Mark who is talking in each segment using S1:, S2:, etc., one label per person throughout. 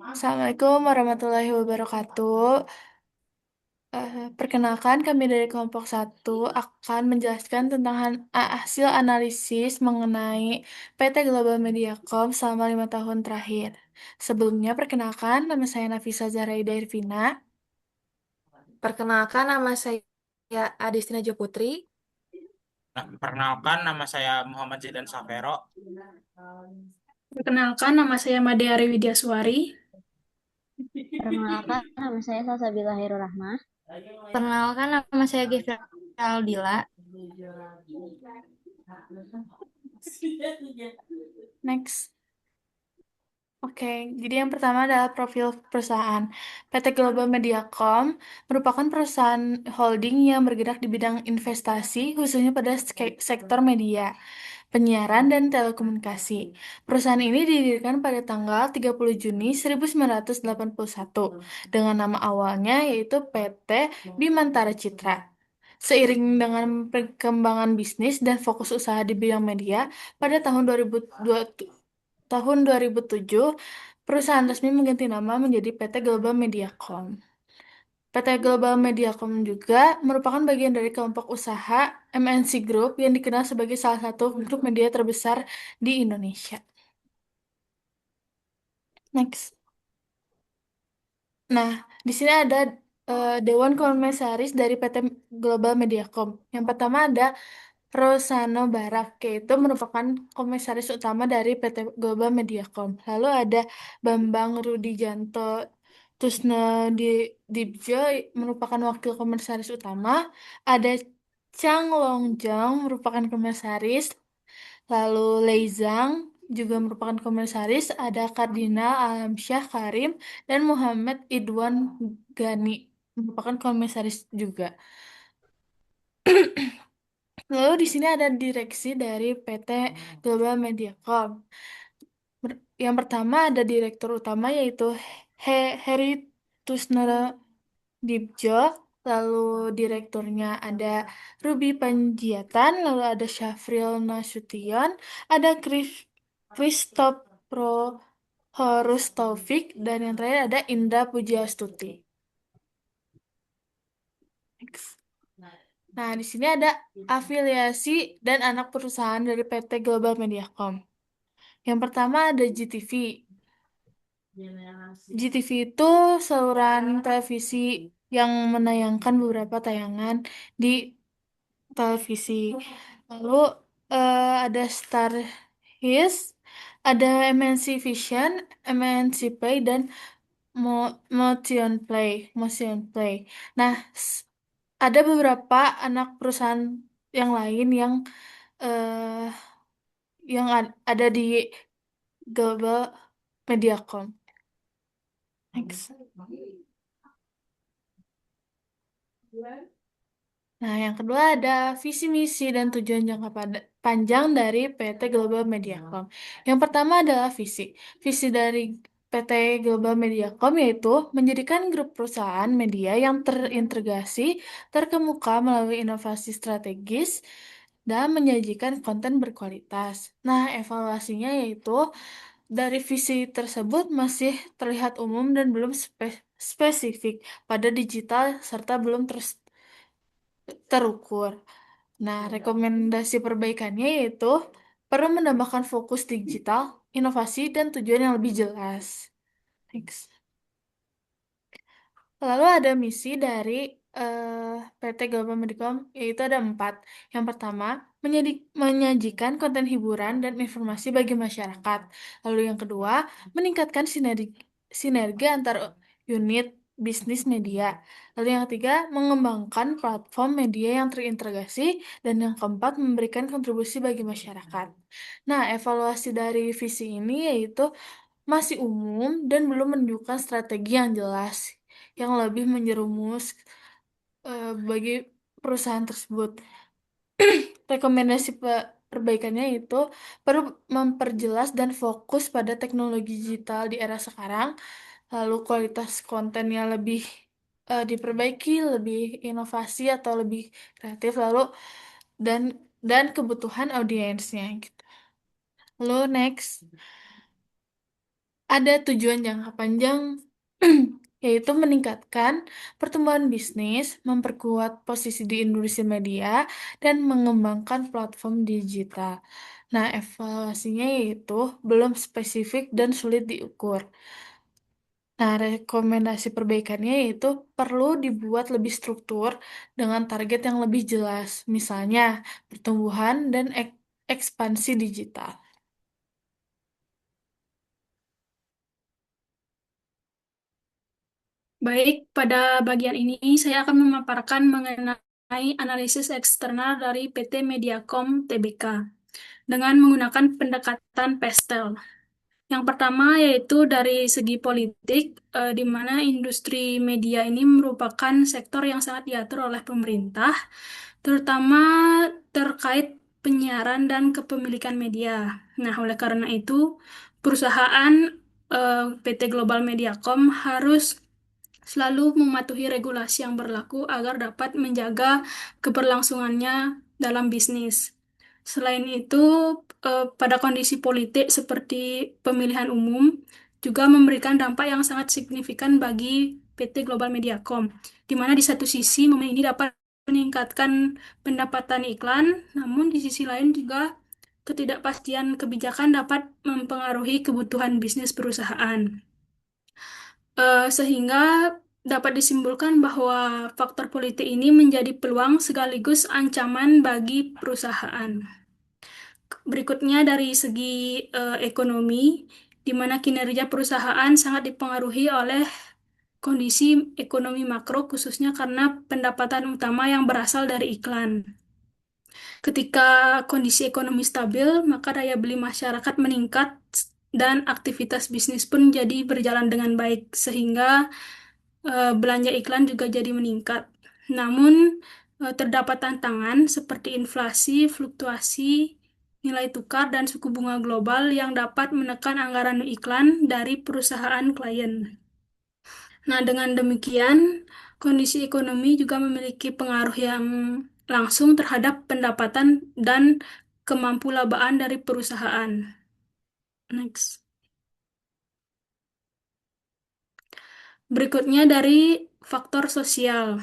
S1: Assalamualaikum warahmatullahi wabarakatuh. Perkenalkan, kami dari kelompok satu akan menjelaskan tentang hasil analisis mengenai PT Global Mediacom selama 5 tahun terakhir. Sebelumnya, perkenalkan, nama saya Nafisa Zaraida Irvina.
S2: Perkenalkan, nama saya Adestina Putri.
S3: Nah, perkenalkan nama saya Muhammad Zidan Safero.
S4: Perkenalkan, nama saya Made Ari Widyaswari.
S5: Perkenalkan, nama saya Salsabila Hairul Rahmah.
S6: Perkenalkan, nama saya Gifra Aldila.
S1: Next. Oke, jadi yang pertama adalah profil perusahaan. PT Global Mediacom merupakan perusahaan holding yang bergerak di bidang investasi, khususnya pada sektor media, penyiaran, dan telekomunikasi. Perusahaan ini didirikan pada tanggal 30 Juni 1981 dengan nama awalnya yaitu PT Bimantara Citra. Seiring dengan perkembangan bisnis dan fokus usaha di bidang media, pada tahun 2007, perusahaan resmi mengganti nama menjadi PT Global Mediacom. PT Global Mediacom juga merupakan bagian dari kelompok usaha MNC Group yang dikenal sebagai salah satu grup media terbesar di Indonesia. Next. Nah, di sini ada Dewan Komisaris dari PT Global Mediacom. Yang pertama ada Rosano Barak, yaitu merupakan komisaris utama dari PT Global Mediacom. Lalu ada Bambang Rudijanto Tusno Dibjo, merupakan wakil komisaris utama. Ada Chang Longjang, merupakan komisaris. Lalu Lei Zhang juga merupakan komisaris. Ada Kardinal Alamsyah Karim dan Muhammad Idwan Gani, merupakan komisaris juga. Lalu di sini ada direksi dari PT Global Mediacom. Yang pertama ada direktur utama yaitu Heri Tusnero Dibjo, lalu direkturnya ada Ruby Panjiatan, lalu ada Syafril Nasution, ada Christopro Horus Taufik, dan yang terakhir ada Indra Pujiastuti. Next. Nah, di sini ada afiliasi dan anak perusahaan dari PT Global Mediacom. Yang pertama ada GTV. GTV itu saluran televisi yang menayangkan beberapa tayangan di televisi. Lalu ada Star His, ada MNC Vision, MNC Play, dan Motion Play. Nah, ada beberapa anak perusahaan yang lain eh, yang ada di Global Mediacom. Next. Nah, yang kedua ada visi misi dan tujuan jangka panjang dari PT Global Mediacom. Yang pertama adalah visi. Visi dari PT Global Mediacom yaitu menjadikan grup perusahaan media yang terintegrasi, terkemuka melalui inovasi strategis, dan menyajikan konten berkualitas. Nah, evaluasinya yaitu dari visi tersebut masih terlihat umum dan belum spesifik pada digital serta belum terukur. Nah, rekomendasi perbaikannya yaitu perlu menambahkan fokus digital, inovasi, dan tujuan yang lebih jelas. Thanks. Lalu ada misi dari PT Global Medicom, yaitu ada 4. Yang pertama, menyajikan konten hiburan dan informasi bagi masyarakat. Lalu yang kedua, meningkatkan sinergi antar unit bisnis media. Lalu yang ketiga, mengembangkan platform media yang terintegrasi. Dan yang keempat, memberikan kontribusi bagi masyarakat. Nah, evaluasi dari visi ini yaitu masih umum dan belum menunjukkan strategi yang jelas yang lebih menjerumus bagi perusahaan tersebut. Rekomendasi perbaikannya itu perlu memperjelas dan fokus pada teknologi digital di era sekarang, lalu kualitas kontennya lebih diperbaiki, lebih inovasi atau lebih kreatif, lalu dan kebutuhan audiensnya gitu. Lalu next ada tujuan jangka panjang yaitu meningkatkan pertumbuhan bisnis, memperkuat posisi di industri media, dan mengembangkan platform digital. Nah, evaluasinya yaitu belum spesifik dan sulit diukur. Nah, rekomendasi perbaikannya yaitu perlu dibuat lebih struktur dengan target yang lebih jelas, misalnya pertumbuhan dan ekspansi digital.
S4: Baik, pada bagian ini saya akan memaparkan mengenai analisis eksternal dari PT Mediacom Tbk dengan menggunakan pendekatan PESTEL. Yang pertama yaitu dari segi politik, di mana industri media ini merupakan sektor yang sangat diatur oleh pemerintah, terutama terkait penyiaran dan kepemilikan media. Nah, oleh karena itu, perusahaan PT Global Mediacom harus selalu mematuhi regulasi yang berlaku agar dapat menjaga keberlangsungannya dalam bisnis. Selain itu, pada kondisi politik seperti pemilihan umum juga memberikan dampak yang sangat signifikan bagi PT Global Mediacom, di mana di satu sisi momen ini dapat meningkatkan pendapatan iklan, namun di sisi lain juga ketidakpastian kebijakan dapat mempengaruhi kebutuhan bisnis perusahaan. Sehingga dapat disimpulkan bahwa faktor politik ini menjadi peluang sekaligus ancaman bagi perusahaan. Berikutnya dari segi ekonomi, di mana kinerja perusahaan sangat dipengaruhi oleh kondisi ekonomi makro, khususnya karena pendapatan utama yang berasal dari iklan. Ketika kondisi ekonomi stabil, maka daya beli masyarakat meningkat dan aktivitas bisnis pun jadi berjalan dengan baik, sehingga belanja iklan juga jadi meningkat. Namun, terdapat tantangan seperti inflasi, fluktuasi nilai tukar, dan suku bunga global yang dapat menekan anggaran iklan dari perusahaan klien. Nah, dengan demikian, kondisi ekonomi juga memiliki pengaruh yang langsung terhadap pendapatan dan kemampu labaan dari perusahaan. Next. Berikutnya dari faktor sosial.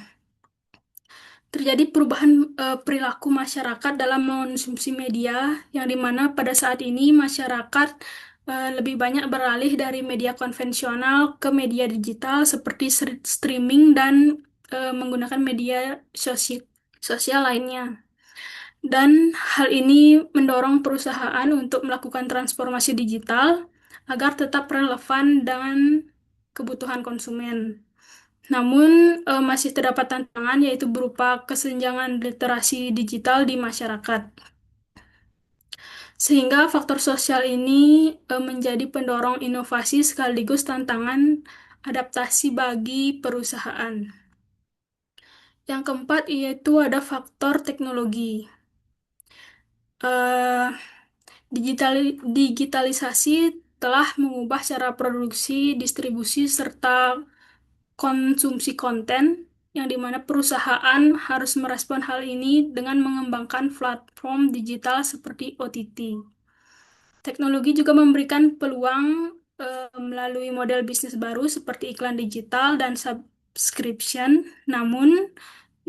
S4: Terjadi perubahan perilaku masyarakat dalam mengonsumsi media, yang dimana pada saat ini masyarakat lebih banyak beralih dari media konvensional ke media digital seperti streaming dan menggunakan media sosial lainnya. Dan hal ini mendorong perusahaan untuk melakukan transformasi digital agar tetap relevan dengan kebutuhan konsumen. Namun, masih terdapat tantangan yaitu berupa kesenjangan literasi digital di masyarakat. Sehingga faktor sosial ini menjadi pendorong inovasi sekaligus tantangan adaptasi bagi perusahaan. Yang keempat yaitu ada faktor teknologi. Digitalisasi telah mengubah cara produksi, distribusi, serta konsumsi konten, yang dimana perusahaan harus merespon hal ini dengan mengembangkan platform digital seperti OTT. Teknologi juga memberikan peluang melalui model bisnis baru seperti iklan digital dan subscription, namun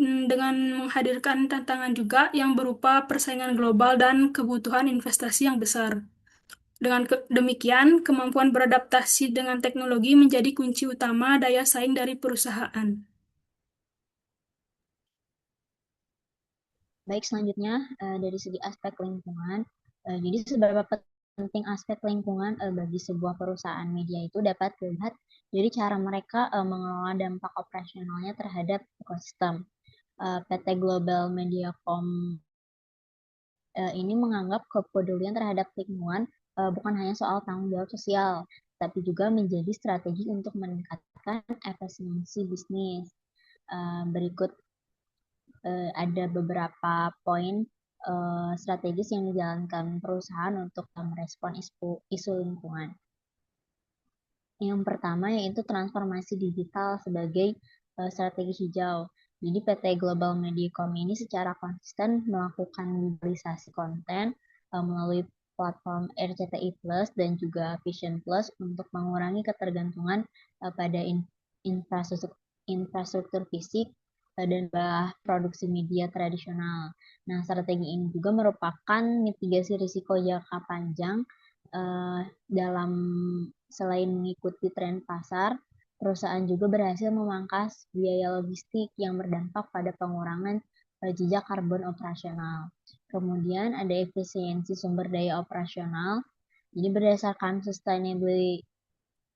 S4: dengan menghadirkan tantangan juga yang berupa persaingan global dan kebutuhan investasi yang besar. Dengan demikian, kemampuan beradaptasi dengan teknologi menjadi kunci utama daya saing dari perusahaan.
S5: Baik, selanjutnya dari segi aspek lingkungan. Jadi seberapa penting aspek lingkungan bagi sebuah perusahaan media itu dapat dilihat dari cara mereka mengelola dampak operasionalnya terhadap ekosistem. PT Global Mediacom ini menganggap kepedulian terhadap lingkungan bukan hanya soal tanggung jawab sosial, tapi juga menjadi strategi untuk meningkatkan efisiensi bisnis. Berikut ada beberapa poin strategis yang dijalankan perusahaan untuk merespon isu lingkungan. Yang pertama yaitu transformasi digital sebagai strategi hijau. Jadi PT Global Mediacom ini secara konsisten melakukan digitalisasi konten melalui platform RCTI Plus dan juga Vision Plus untuk mengurangi ketergantungan pada infrastruktur fisik dan produksi media tradisional. Nah, strategi ini juga merupakan mitigasi risiko jangka panjang dalam selain mengikuti tren pasar, perusahaan juga berhasil memangkas biaya logistik yang berdampak pada pengurangan jejak karbon operasional. Kemudian ada efisiensi sumber daya operasional. Jadi berdasarkan sustainability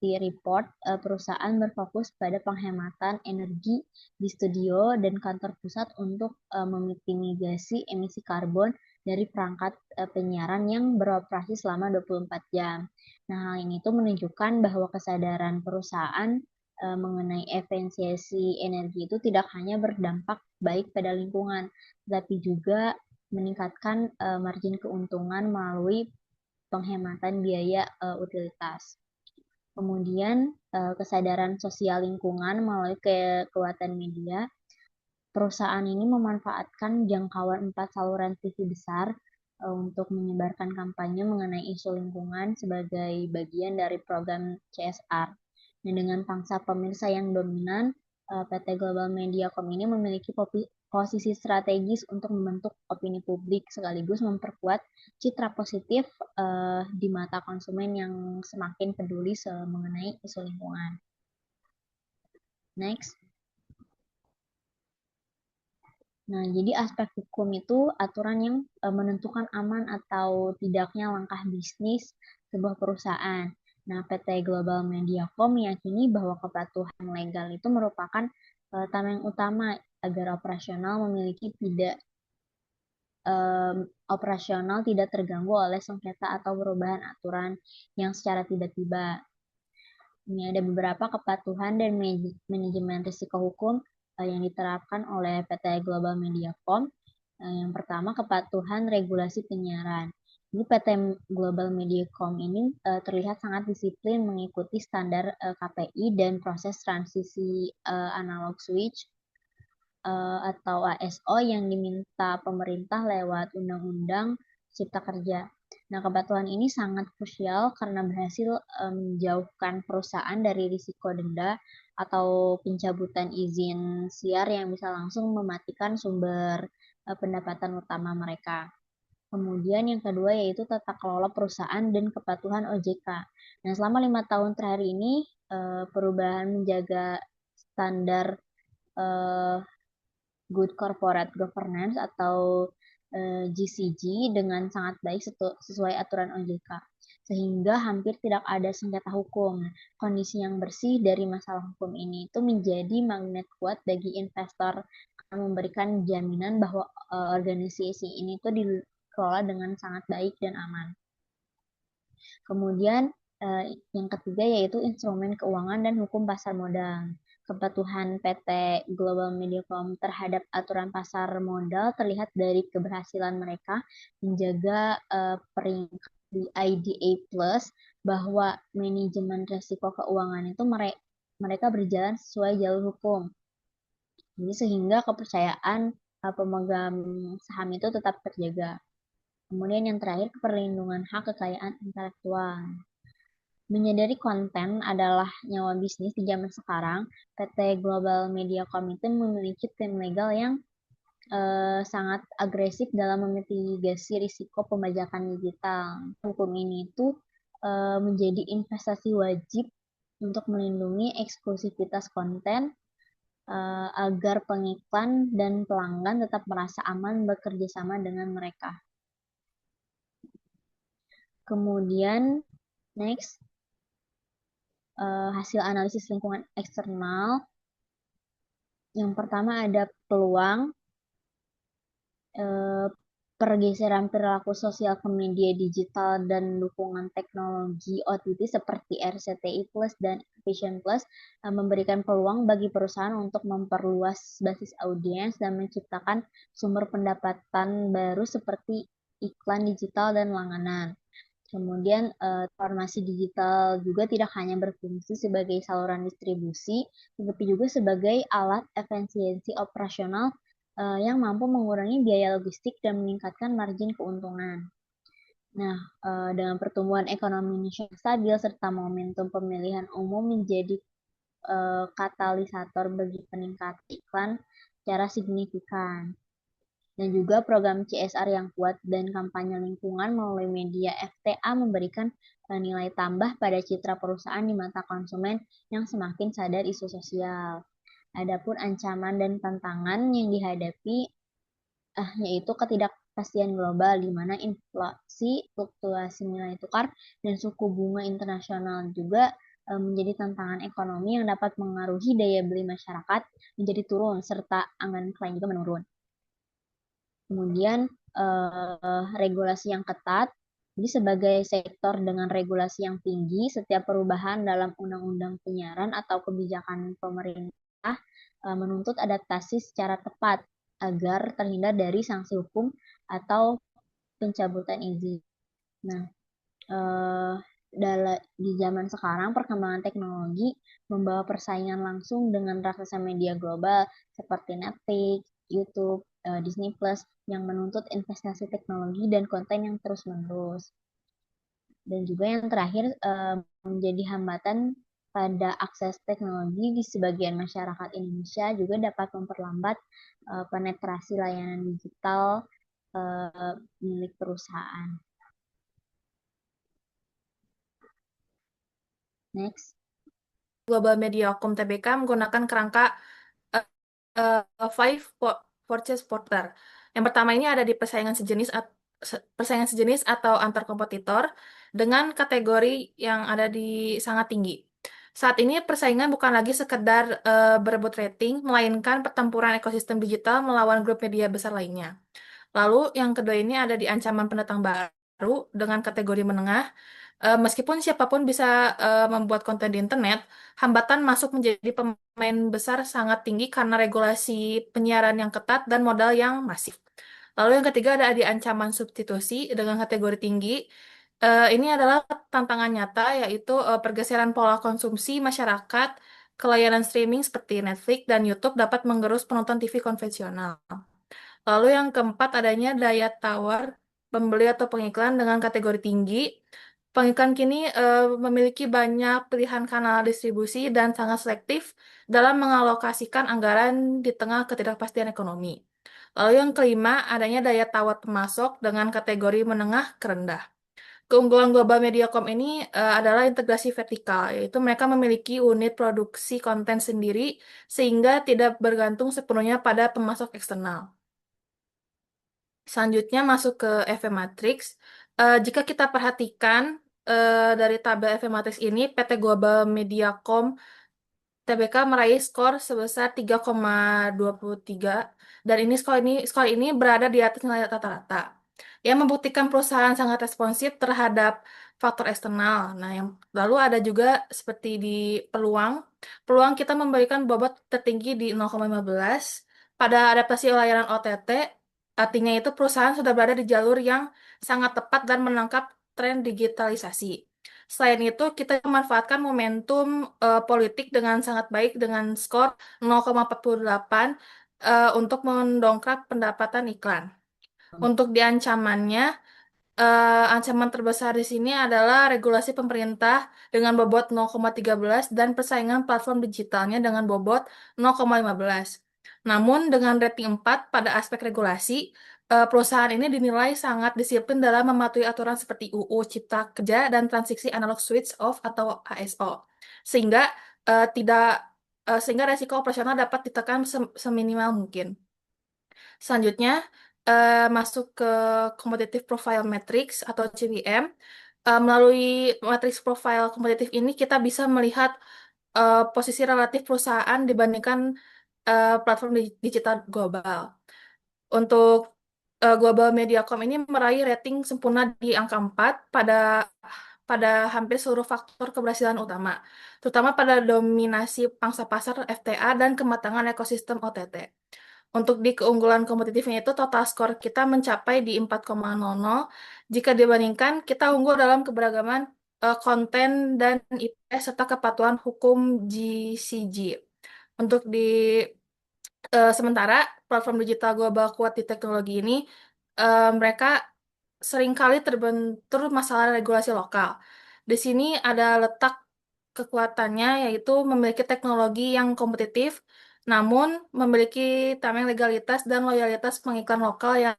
S5: report, perusahaan berfokus pada penghematan energi di studio dan kantor pusat untuk memitigasi emisi karbon dari perangkat penyiaran yang beroperasi selama 24 jam. Nah, hal ini tuh menunjukkan bahwa kesadaran perusahaan mengenai efisiensi energi itu tidak hanya berdampak baik pada lingkungan, tetapi juga meningkatkan margin keuntungan melalui penghematan biaya utilitas. Kemudian kesadaran sosial lingkungan melalui kekuatan media. Perusahaan ini memanfaatkan jangkauan 4 saluran TV besar untuk menyebarkan kampanye mengenai isu lingkungan sebagai bagian dari program CSR. Nah, dengan pangsa pemirsa yang dominan, PT Global Mediacom ini memiliki posisi strategis untuk membentuk opini publik sekaligus memperkuat citra positif di mata konsumen yang semakin peduli mengenai isu lingkungan. Next. Nah, jadi aspek hukum itu aturan yang menentukan aman atau tidaknya langkah bisnis sebuah perusahaan. Nah, PT Global Mediacom meyakini bahwa kepatuhan legal itu merupakan tameng utama agar operasional tidak terganggu oleh sengketa atau perubahan aturan yang secara tiba-tiba. Ini ada beberapa kepatuhan dan manajemen risiko hukum yang diterapkan oleh PT Global Mediacom. Yang pertama, kepatuhan regulasi penyiaran. Jadi PT Global Mediacom ini terlihat sangat disiplin mengikuti standar KPI dan proses transisi analog switch atau ASO yang diminta pemerintah lewat Undang-Undang Cipta Kerja. Nah, kepatuhan ini sangat krusial karena berhasil menjauhkan perusahaan dari risiko denda atau pencabutan izin siar yang bisa langsung mematikan sumber pendapatan utama mereka. Kemudian yang kedua yaitu tata kelola perusahaan dan kepatuhan OJK. Nah, selama 5 tahun terakhir ini perubahan menjaga standar Good Corporate Governance atau GCG dengan sangat baik sesuai aturan OJK, sehingga hampir tidak ada sengketa hukum. Kondisi yang bersih dari masalah hukum ini itu menjadi magnet kuat bagi investor karena memberikan jaminan bahwa organisasi ini itu dikelola dengan sangat baik dan aman. Kemudian yang ketiga yaitu instrumen keuangan dan hukum pasar modal. Kepatuhan PT Global Mediacom terhadap aturan pasar modal terlihat dari keberhasilan mereka menjaga peringkat di IDA Plus bahwa manajemen risiko keuangan itu mereka berjalan sesuai jalur hukum. Jadi sehingga kepercayaan pemegang saham itu tetap terjaga. Kemudian yang terakhir, perlindungan hak kekayaan intelektual. Menyadari konten adalah nyawa bisnis di zaman sekarang, PT Global Mediacom itu memiliki tim legal yang sangat agresif dalam memitigasi risiko pembajakan digital. Hukum ini itu menjadi investasi wajib untuk melindungi eksklusivitas konten agar pengiklan dan pelanggan tetap merasa aman bekerja sama dengan mereka. Kemudian, next. Hasil analisis lingkungan eksternal. Yang pertama ada peluang pergeseran perilaku sosial ke media digital dan dukungan teknologi OTT seperti RCTI Plus dan Vision Plus memberikan peluang bagi perusahaan untuk memperluas basis audiens dan menciptakan sumber pendapatan baru seperti iklan digital dan langganan. Kemudian transformasi digital juga tidak hanya berfungsi sebagai saluran distribusi, tetapi juga sebagai alat efisiensi operasional yang mampu mengurangi biaya logistik dan meningkatkan margin keuntungan. Nah, dengan pertumbuhan ekonomi Indonesia yang stabil serta momentum pemilihan umum menjadi katalisator bagi peningkatan iklan secara signifikan. Dan juga program CSR yang kuat dan kampanye lingkungan melalui media FTA memberikan nilai tambah pada citra perusahaan di mata konsumen yang semakin sadar isu sosial. Adapun ancaman dan tantangan yang dihadapi yaitu ketidakpastian global di mana inflasi, fluktuasi nilai tukar, dan suku bunga internasional juga menjadi tantangan ekonomi yang dapat mengaruhi daya beli masyarakat menjadi turun serta anggaran klien juga menurun. Kemudian regulasi yang ketat. Jadi sebagai sektor dengan regulasi yang tinggi, setiap perubahan dalam undang-undang penyiaran atau kebijakan pemerintah menuntut adaptasi secara tepat agar terhindar dari sanksi hukum atau pencabutan izin. Nah, di zaman sekarang perkembangan teknologi membawa persaingan langsung dengan raksasa media global seperti Netflix, YouTube, Disney Plus yang menuntut investasi teknologi dan konten yang terus-menerus. Dan juga yang terakhir menjadi hambatan pada akses teknologi di sebagian masyarakat Indonesia juga dapat memperlambat penetrasi layanan digital milik perusahaan. Next.
S2: Global Mediacom TBK menggunakan kerangka Five Forces Porter. Yang pertama ini ada di persaingan sejenis atau antar kompetitor dengan kategori yang ada di sangat tinggi. Saat ini persaingan bukan lagi sekedar berebut rating, melainkan pertempuran ekosistem digital melawan grup media besar lainnya. Lalu yang kedua ini ada di ancaman pendatang baru dengan kategori menengah. Meskipun siapapun bisa membuat konten di internet, hambatan masuk menjadi pemain besar sangat tinggi karena regulasi penyiaran yang ketat dan modal yang masif. Lalu yang ketiga ada di ancaman substitusi dengan kategori tinggi. Ini adalah tantangan nyata yaitu pergeseran pola konsumsi masyarakat ke layanan streaming seperti Netflix dan YouTube dapat menggerus penonton TV konvensional. Lalu yang keempat adanya daya tawar pembeli atau pengiklan dengan kategori tinggi. Pengiklan kini memiliki banyak pilihan kanal distribusi dan sangat selektif dalam mengalokasikan anggaran di tengah ketidakpastian ekonomi. Lalu yang kelima adanya daya tawar pemasok dengan kategori menengah ke rendah. Keunggulan Global Mediacom ini adalah integrasi vertikal, yaitu mereka memiliki unit produksi konten sendiri sehingga tidak bergantung sepenuhnya pada pemasok eksternal. Selanjutnya masuk ke EV Matrix. Jika kita perhatikan dari tabel EV Matrix ini, PT Global Mediacom TBK meraih skor sebesar 3,23 dan skor ini berada di atas nilai rata-rata. Yang membuktikan perusahaan sangat responsif terhadap faktor eksternal. Nah, yang lalu ada juga seperti di peluang. Peluang kita memberikan bobot tertinggi di 0,15 pada adaptasi layanan OTT. Artinya itu perusahaan sudah berada di jalur yang sangat tepat dan menangkap tren digitalisasi. Selain itu, kita memanfaatkan momentum politik dengan sangat baik dengan skor 0,48 untuk mendongkrak pendapatan iklan. Untuk di ancamannya, ancaman terbesar di sini adalah regulasi pemerintah dengan bobot 0,13 dan persaingan platform digitalnya dengan bobot 0,15. Namun dengan rating 4 pada aspek regulasi, perusahaan ini dinilai sangat disiplin dalam mematuhi aturan seperti UU Cipta Kerja dan Transisi Analog Switch Off atau ASO. Sehingga tidak sehingga resiko operasional dapat ditekan seminimal mungkin. Selanjutnya, masuk ke Competitive Profile Matrix atau CPM. Melalui matriks profile kompetitif ini, kita bisa melihat posisi relatif perusahaan dibandingkan platform digital global. Untuk Global Mediacom ini meraih rating sempurna di angka 4 pada hampir seluruh faktor keberhasilan utama, terutama pada dominasi pangsa pasar FTA dan kematangan ekosistem OTT. Untuk di keunggulan kompetitifnya itu total skor kita mencapai di 4,00. Jika dibandingkan, kita unggul dalam keberagaman konten dan IP serta kepatuhan hukum GCG. Untuk di sementara platform digital global kuat di teknologi ini, mereka seringkali terbentur masalah regulasi lokal. Di sini ada letak kekuatannya, yaitu memiliki teknologi yang kompetitif, namun memiliki tameng legalitas dan loyalitas pengiklan lokal yang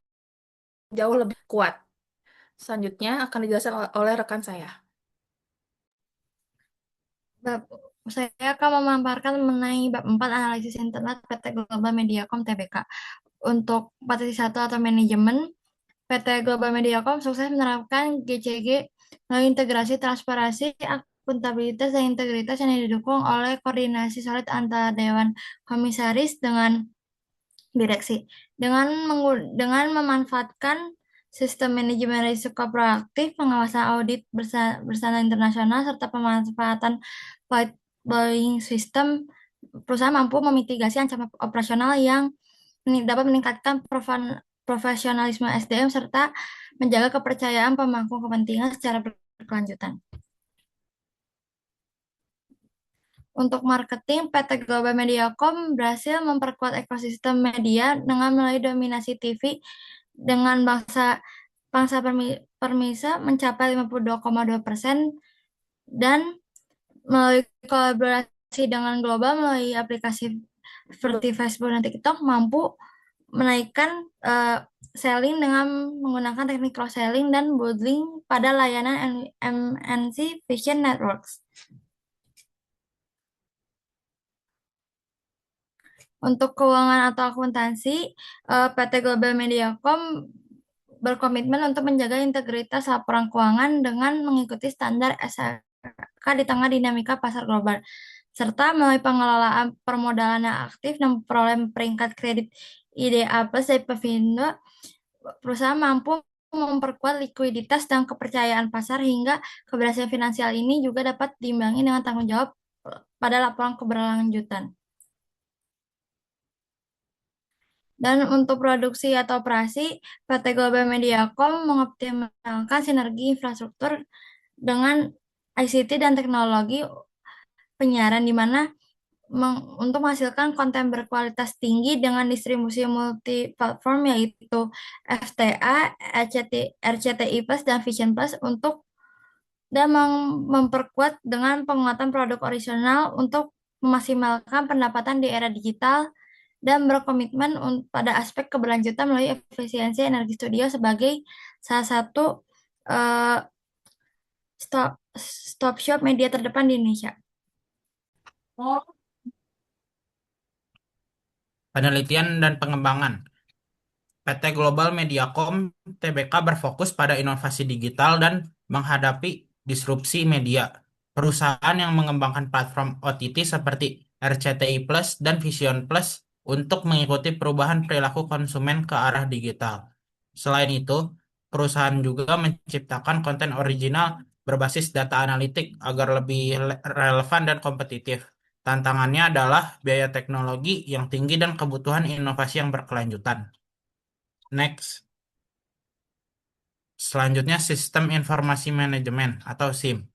S2: jauh lebih kuat. Selanjutnya akan dijelaskan oleh rekan saya.
S6: Bab, saya akan memaparkan mengenai bab 4 analisis internet PT Global Mediacom Tbk. Untuk partisi 1 atau manajemen, PT Global Mediacom sukses menerapkan GCG melalui integrasi transparansi, akuntabilitas, dan integritas yang didukung oleh koordinasi solid antara Dewan Komisaris dengan direksi. Dengan memanfaatkan sistem manajemen risiko proaktif, pengawasan audit bersama internasional, serta pemanfaatan white labeling system, perusahaan mampu memitigasi ancaman operasional yang dapat meningkatkan profesionalisme SDM serta menjaga kepercayaan pemangku kepentingan secara berkelanjutan. Untuk marketing, PT Global Mediacom berhasil memperkuat ekosistem media dengan melalui dominasi TV dengan pangsa permisa mencapai 52,2% dan melalui kolaborasi dengan global melalui aplikasi seperti Facebook dan TikTok mampu menaikkan selling dengan menggunakan teknik cross selling dan bundling pada layanan MNC Vision Networks. Untuk keuangan atau akuntansi, PT Global Mediacom berkomitmen untuk menjaga integritas laporan keuangan dengan mengikuti standar SLK di tengah dinamika pasar global, serta melalui pengelolaan permodalan yang aktif dan memperoleh peringkat kredit IDA Plus dari Pevindo, perusahaan mampu memperkuat likuiditas dan kepercayaan pasar hingga keberhasilan finansial ini juga dapat diimbangi dengan tanggung jawab pada laporan keberlanjutan. Dan untuk produksi atau operasi, PT Global Mediacom mengoptimalkan sinergi infrastruktur dengan ICT dan teknologi penyiaran di mana untuk menghasilkan konten berkualitas tinggi dengan distribusi multi-platform yaitu FTA, RCTI Plus, dan Vision Plus dan memperkuat dengan penguatan produk original untuk memaksimalkan pendapatan di era digital dan berkomitmen pada aspek keberlanjutan melalui efisiensi energi studio sebagai salah satu uh, stop shop media terdepan di Indonesia.
S3: Penelitian dan pengembangan. PT Global Mediacom Tbk berfokus pada inovasi digital dan menghadapi disrupsi media. Perusahaan yang mengembangkan platform OTT seperti RCTI Plus dan Vision Plus untuk mengikuti perubahan perilaku konsumen ke arah digital. Selain itu, perusahaan juga menciptakan konten original berbasis data analitik agar lebih relevan dan kompetitif. Tantangannya adalah biaya teknologi yang tinggi dan kebutuhan inovasi yang berkelanjutan. Next. Selanjutnya sistem informasi manajemen atau SIM.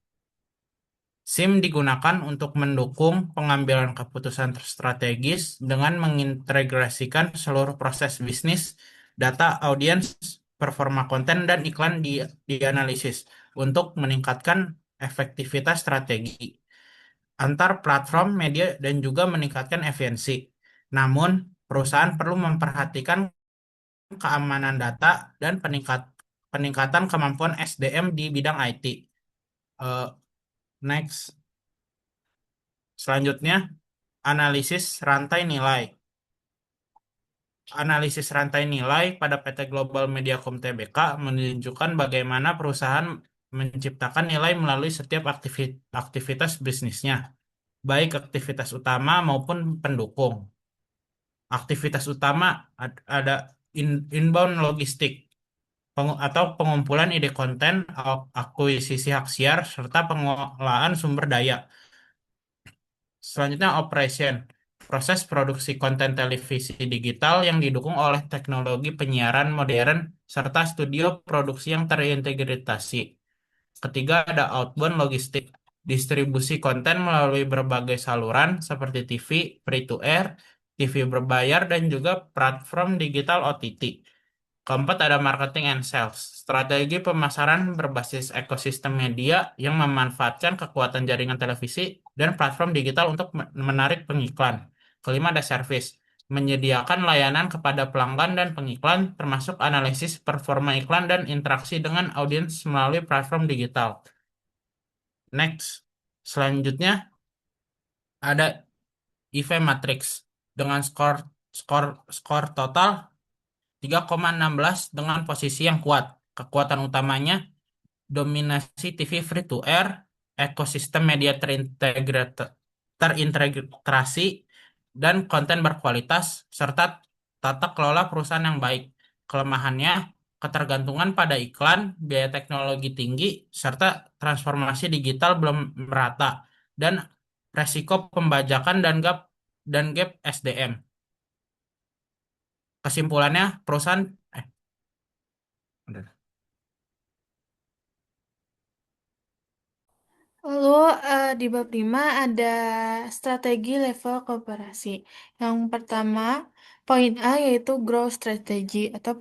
S3: SIM digunakan untuk mendukung pengambilan keputusan strategis dengan mengintegrasikan seluruh proses bisnis, data audiens, performa konten, dan iklan dianalisis untuk meningkatkan efektivitas strategi antar platform media dan juga meningkatkan efisiensi. Namun, perusahaan perlu memperhatikan keamanan data dan peningkatan kemampuan SDM di bidang IT. Next. Selanjutnya, analisis rantai nilai. Analisis rantai nilai pada PT Global Mediacom Tbk menunjukkan bagaimana perusahaan menciptakan nilai melalui setiap aktivitas bisnisnya, baik aktivitas utama maupun pendukung. Aktivitas utama ada inbound logistik atau pengumpulan ide konten, akuisisi hak siar, serta pengolahan sumber daya. Selanjutnya operation, proses produksi konten televisi digital yang didukung oleh teknologi penyiaran modern serta studio produksi yang terintegrasi. Ketiga ada outbound logistik, distribusi konten melalui berbagai saluran seperti TV, free to air, TV berbayar, dan juga platform digital OTT. Keempat ada marketing and sales. Strategi pemasaran berbasis ekosistem media yang memanfaatkan kekuatan jaringan televisi dan platform digital untuk menarik pengiklan. Kelima ada service. Menyediakan layanan kepada pelanggan dan pengiklan termasuk analisis performa iklan dan interaksi dengan audiens melalui platform digital. Next. Selanjutnya ada EV Matrix dengan skor skor skor total 3,16 dengan posisi yang kuat. Kekuatan utamanya dominasi TV free to air, ekosistem media terintegrasi, dan konten berkualitas, serta tata kelola perusahaan yang baik. Kelemahannya, ketergantungan pada iklan, biaya teknologi tinggi, serta transformasi digital belum merata, dan resiko pembajakan dan gap SDM. Kesimpulannya, perusahaan udah.
S1: Lalu di bab 5 ada strategi level kooperasi. Yang pertama, poin A yaitu growth strategy atau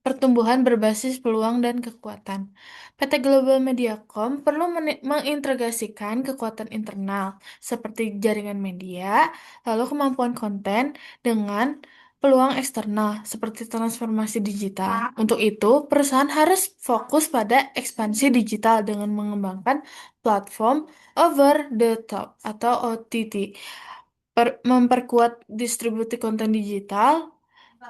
S1: pertumbuhan berbasis peluang dan kekuatan. PT Global Mediacom perlu mengintegrasikan kekuatan internal seperti jaringan media, lalu kemampuan konten dengan peluang eksternal seperti transformasi digital. Untuk itu, perusahaan harus fokus pada ekspansi digital dengan mengembangkan platform over the top atau OTT, memperkuat distribusi konten digital,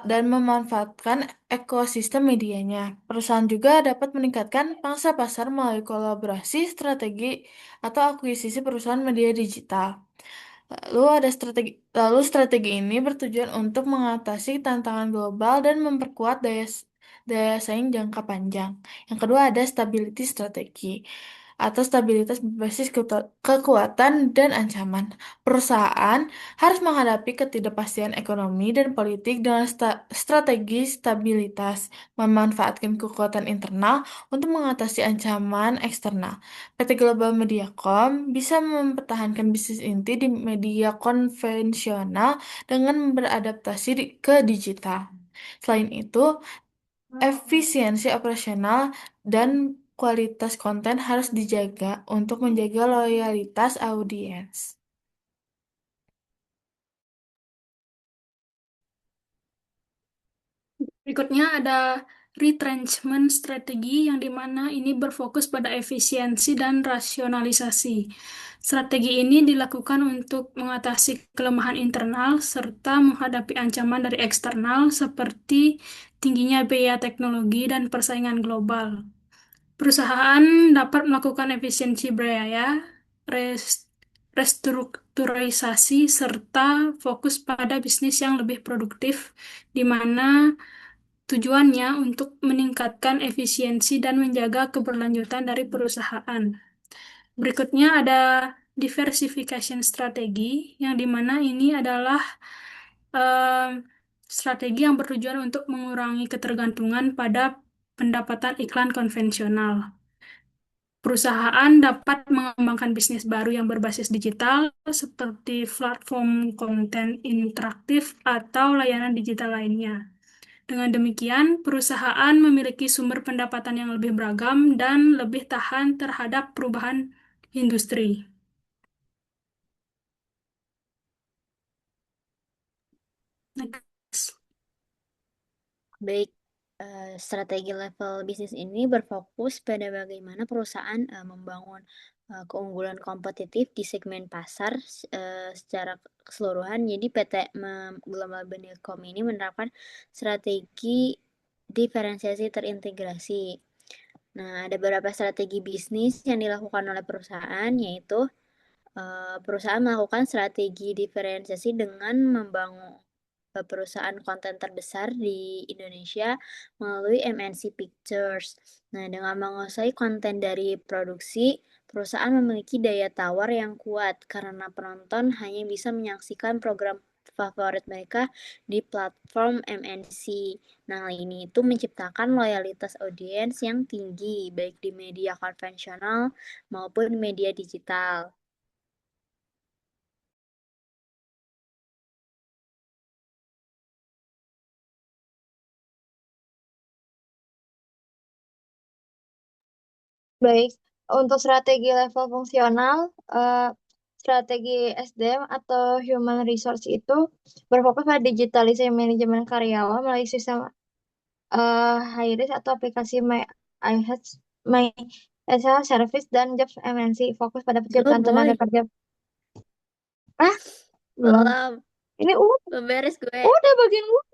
S1: dan memanfaatkan ekosistem medianya. Perusahaan juga dapat meningkatkan pangsa pasar melalui kolaborasi strategi atau akuisisi perusahaan media digital. Lalu strategi ini bertujuan untuk mengatasi tantangan global dan memperkuat daya saing jangka panjang. Yang kedua ada stability strategi atau stabilitas berbasis kekuatan dan ancaman. Perusahaan harus menghadapi ketidakpastian ekonomi dan politik dengan strategi stabilitas, memanfaatkan kekuatan internal untuk mengatasi ancaman eksternal. PT Global Mediacom bisa mempertahankan bisnis inti di media konvensional dengan beradaptasi ke digital. Selain itu, efisiensi operasional dan kualitas konten harus dijaga untuk menjaga loyalitas audiens.
S4: Berikutnya ada retrenchment strategi yang dimana ini berfokus pada efisiensi dan rasionalisasi. Strategi ini dilakukan untuk mengatasi kelemahan internal serta menghadapi ancaman dari eksternal seperti tingginya biaya teknologi dan persaingan global. Perusahaan dapat melakukan efisiensi biaya, restrukturisasi, serta fokus pada bisnis yang lebih produktif, di mana tujuannya untuk meningkatkan efisiensi dan menjaga keberlanjutan dari perusahaan. Berikutnya ada diversification strategi, yang dimana ini adalah strategi yang bertujuan untuk mengurangi ketergantungan pada pendapatan iklan konvensional. Perusahaan dapat mengembangkan bisnis baru yang berbasis digital, seperti platform konten interaktif atau layanan digital lainnya. Dengan demikian, perusahaan memiliki sumber pendapatan yang lebih beragam dan lebih tahan terhadap perubahan industri. Next.
S5: Baik, strategi level bisnis ini berfokus pada bagaimana perusahaan membangun keunggulan kompetitif di segmen pasar secara keseluruhan. Jadi PT Global Mediacom ini menerapkan strategi diferensiasi terintegrasi. Nah, ada beberapa strategi bisnis yang dilakukan oleh perusahaan, yaitu perusahaan melakukan strategi diferensiasi dengan membangun perusahaan konten terbesar di Indonesia melalui MNC Pictures. Nah, dengan menguasai konten dari produksi, perusahaan memiliki daya tawar yang kuat karena penonton hanya bisa menyaksikan program favorit mereka di platform MNC. Nah, hal ini itu menciptakan loyalitas audiens yang tinggi baik di media konvensional maupun media digital.
S6: Baik, untuk strategi level fungsional, strategi SDM atau Human Resource itu berfokus pada digitalisasi manajemen karyawan melalui sistem high-risk atau aplikasi My SL Service dan Jobs MNC fokus pada penciptaan tenaga
S5: boy.
S6: kerja. Ah, belum.
S5: Belum.
S6: Ini
S5: Belum beres gue.
S6: udah bagian gua.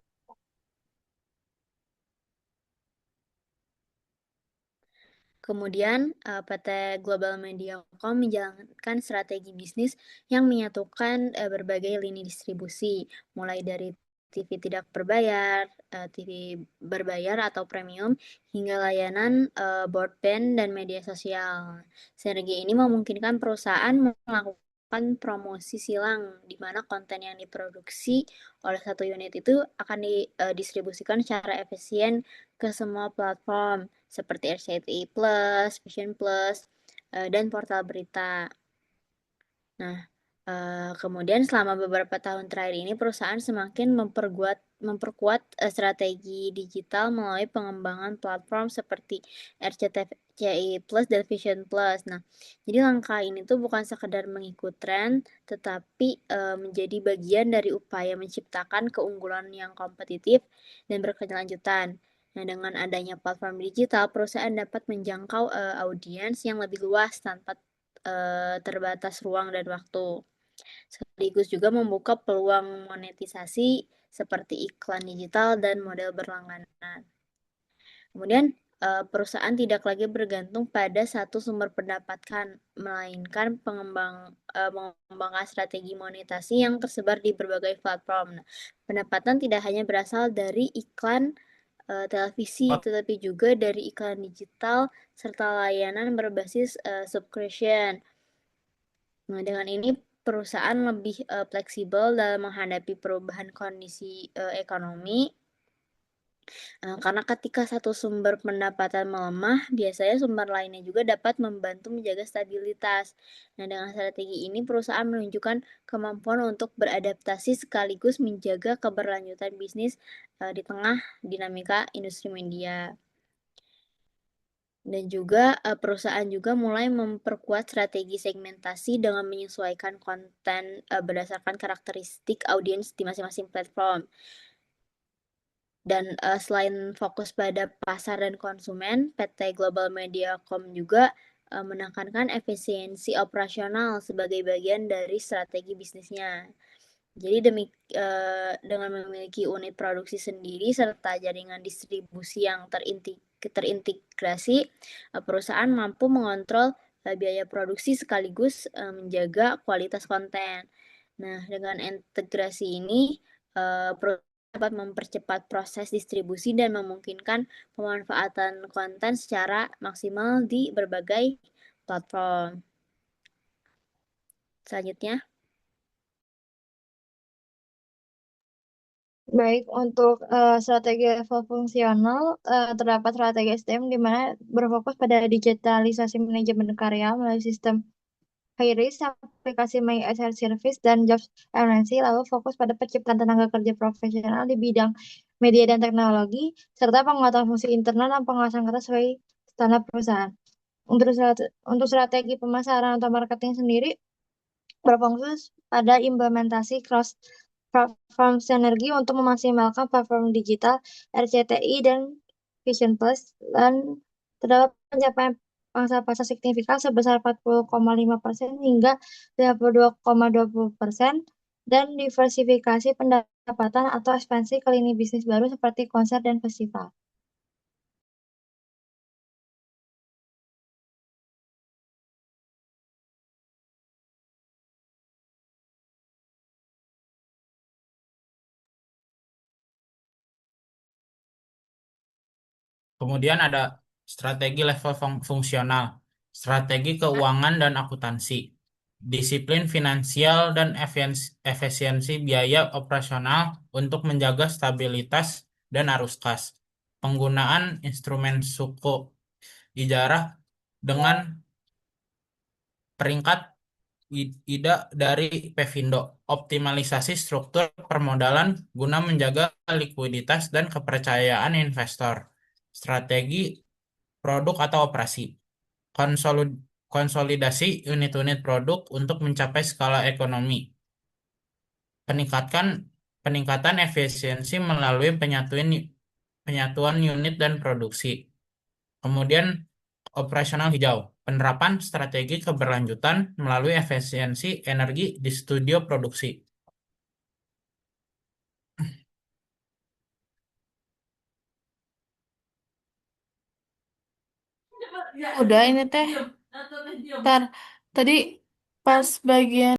S5: Kemudian, PT Global Mediacom menjalankan strategi bisnis yang menyatukan berbagai lini distribusi, mulai dari TV tidak berbayar, TV berbayar atau premium, hingga layanan broadband dan media sosial. Sinergi ini memungkinkan perusahaan melakukan promosi silang, di mana konten yang diproduksi oleh satu unit itu akan didistribusikan secara efisien ke semua platform seperti RCTI Plus, Vision Plus, dan portal berita. Nah, kemudian selama beberapa tahun terakhir ini perusahaan semakin memperkuat strategi digital melalui pengembangan platform seperti RCTI Plus dan Vision Plus. Nah, jadi langkah ini tuh bukan sekedar mengikut tren, tetapi menjadi bagian dari upaya menciptakan keunggulan yang kompetitif dan berkelanjutan. Nah, dengan adanya platform digital, perusahaan dapat menjangkau audiens yang lebih luas tanpa terbatas ruang dan waktu. Sekaligus juga membuka peluang monetisasi seperti iklan digital dan model berlangganan. Kemudian perusahaan tidak lagi bergantung pada satu sumber pendapatan, melainkan mengembangkan strategi monetasi yang tersebar di berbagai platform. Nah, pendapatan tidak hanya berasal dari iklan televisi, tetapi juga dari iklan digital serta layanan berbasis subscription. Nah, dengan ini perusahaan lebih fleksibel dalam menghadapi perubahan kondisi ekonomi. Karena ketika satu sumber pendapatan melemah, biasanya sumber lainnya juga dapat membantu menjaga stabilitas. Nah, dengan strategi ini perusahaan menunjukkan kemampuan untuk beradaptasi sekaligus menjaga keberlanjutan bisnis di tengah dinamika industri media. Dan juga perusahaan juga mulai memperkuat strategi segmentasi dengan menyesuaikan konten berdasarkan karakteristik audiens di masing-masing platform. Dan selain fokus pada pasar dan konsumen, PT Global Mediacom juga menekankan efisiensi operasional sebagai bagian dari strategi bisnisnya. Jadi dengan memiliki unit produksi sendiri serta jaringan distribusi yang terintegrasi, perusahaan mampu mengontrol biaya produksi sekaligus menjaga kualitas konten. Nah, dengan integrasi ini, perusahaan dapat mempercepat proses distribusi dan memungkinkan pemanfaatan konten secara maksimal di berbagai platform. Selanjutnya,
S6: Baik, untuk strategi level fungsional, terdapat strategi SDM di mana berfokus pada digitalisasi manajemen karya melalui sistem high-risk, aplikasi My SL Service, dan Jobs MNC, lalu fokus pada penciptaan tenaga kerja profesional di bidang media dan teknologi, serta penguatan fungsi internal dan pengawasan ketat sesuai standar perusahaan. Untuk strategi pemasaran atau marketing sendiri, berfokus pada implementasi cross platform sinergi untuk memaksimalkan platform digital RCTI dan Vision Plus dan terdapat pencapaian pangsa pasar signifikan sebesar 40,5% hingga 52,20% dan diversifikasi pendapatan atau ekspansi ke lini bisnis baru seperti konser dan festival.
S3: Kemudian ada strategi level fungsional, strategi keuangan dan akuntansi, disiplin finansial dan efisiensi biaya operasional untuk menjaga stabilitas dan arus kas, penggunaan instrumen suku ijarah dengan peringkat IDA dari Pevindo, optimalisasi struktur permodalan guna menjaga likuiditas dan kepercayaan investor, strategi produk atau operasi. konsolidasi unit-unit produk untuk mencapai skala ekonomi. Peningkatkan peningkatan efisiensi melalui penyatuan unit dan produksi. Kemudian operasional hijau, penerapan strategi keberlanjutan melalui efisiensi energi di studio produksi.
S1: Udah ini teh. Ntar tadi pas bagian